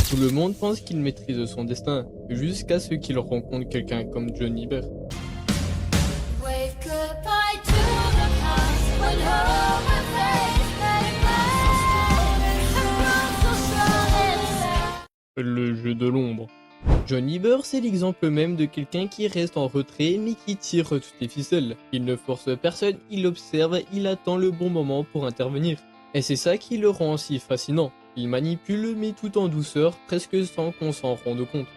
Tout le monde pense qu'il maîtrise son destin, jusqu'à ce qu'il rencontre quelqu'un comme Johnny Bear. Wave goodbye to the past when home and faith let it pass. And run so strong and sad. Le jeu de l'ombre. Johnny Bear, c'est l'exemple même de quelqu'un qui reste en retrait mais qui tire toutes les ficelles. Il ne force personne, il observe, il attend le bon moment pour intervenir. Et c'est ça qui le rend si fascinant. Il manipule mais tout en douceur, presque sans qu'on s'en rende compte.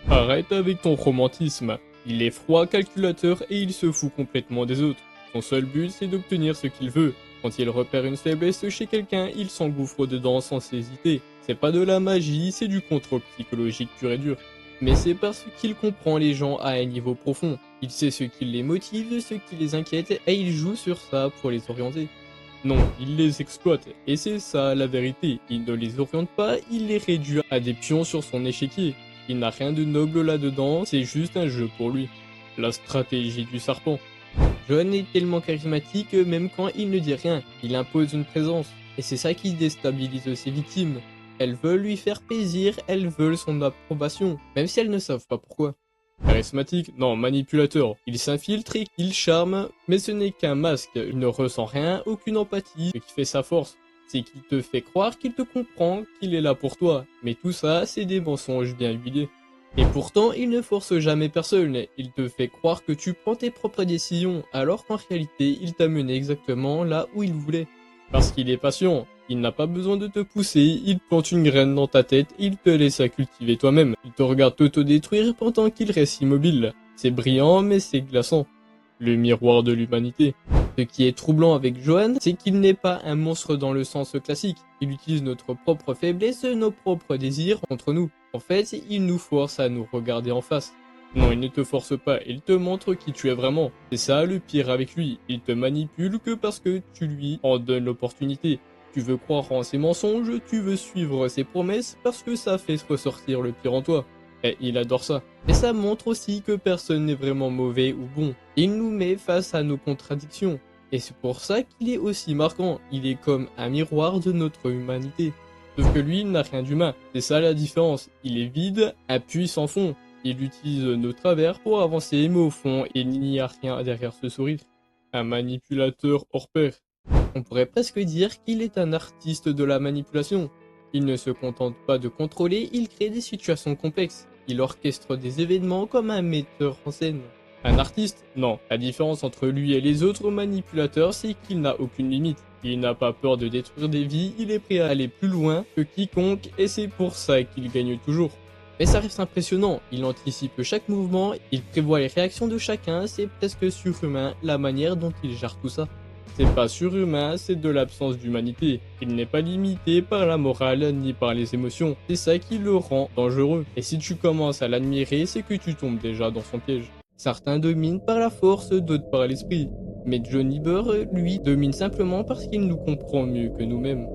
Arrête avec ton romantisme. Il est froid, calculateur et il se fout complètement des autres. Son seul but, c'est d'obtenir ce qu'il veut. Quand il repère une faiblesse chez quelqu'un, il s'engouffre dedans sans hésiter. C'est pas de la magie, c'est du contrôle psychologique pur et dur. Mais c'est parce qu'il comprend les gens à un niveau profond. Il sait ce qui les motive, ce qui les inquiète, et il joue sur ça pour les orienter. Non, il les exploite, et c'est ça la vérité. Il ne les oriente pas, il les réduit à des pions sur son échiquier. Il n'a rien de noble là-dedans, c'est juste un jeu pour lui. La stratégie du serpent. John est tellement charismatique, même quand il ne dit rien, il impose une présence. Et c'est ça qui déstabilise ses victimes. Elles veulent lui faire plaisir, elles veulent son approbation, même si elles ne savent pas pourquoi. Charismatique? Non, manipulateur. Il s'infiltre et il charme, mais ce n'est qu'un masque. Il ne ressent rien, aucune empathie. Ce qui fait sa force, c'est qu'il te fait croire qu'il te comprend, qu'il est là pour toi. Mais tout ça, c'est des mensonges bien huilés. Et pourtant, il ne force jamais personne. Il te fait croire que tu prends tes propres décisions, alors qu'en réalité, il t'a mené exactement là où il voulait. Parce qu'il est patient. Il n'a pas besoin de te pousser, il plante une graine dans ta tête, il te laisse à cultiver toi-même. Il te regarde t'autodétruire pendant qu'il reste immobile. C'est brillant, mais c'est glaçant. Le miroir de l'humanité. Ce qui est troublant avec Johan, c'est qu'il n'est pas un monstre dans le sens classique. Il utilise notre propre faiblesse, nos propres désirs contre nous. En fait, il nous force à nous regarder en face. Non, il ne te force pas, il te montre qui tu es vraiment. C'est ça le pire avec lui. Il te manipule que parce que tu lui en donnes l'opportunité. Tu veux croire en ses mensonges, tu veux suivre ses promesses parce que ça fait ressortir le pire en toi. Et il adore ça. Et ça montre aussi que personne n'est vraiment mauvais ou bon. Il nous met face à nos contradictions. Et c'est pour ça qu'il est aussi marquant. Il est comme un miroir de notre humanité. Sauf que lui, il n'a rien d'humain. C'est ça la différence. Il est vide, un puits sans fond. Il utilise nos travers pour avancer, mais au fond, il n'y a rien derrière ce sourire. Un manipulateur hors pair. On pourrait presque dire qu'il est un artiste de la manipulation. Il ne se contente pas de contrôler, il crée des situations complexes. Il orchestre des événements comme un metteur en scène. Un artiste? Non. La différence entre lui et les autres manipulateurs, c'est qu'il n'a aucune limite. Il n'a pas peur de détruire des vies, il est prêt à aller plus loin que quiconque et c'est pour ça qu'il gagne toujours. Mais ça reste impressionnant, il anticipe chaque mouvement, il prévoit les réactions de chacun, c'est presque surhumain la manière dont il gère tout ça. C'est pas surhumain, c'est de l'absence d'humanité. Il n'est pas limité par la morale ni par les émotions. C'est ça qui le rend dangereux. Et si tu commences à l'admirer, c'est que tu tombes déjà dans son piège. Certains dominent par la force, d'autres par l'esprit. Mais Johnny Bear, lui, domine simplement parce qu'il nous comprend mieux que nous-mêmes.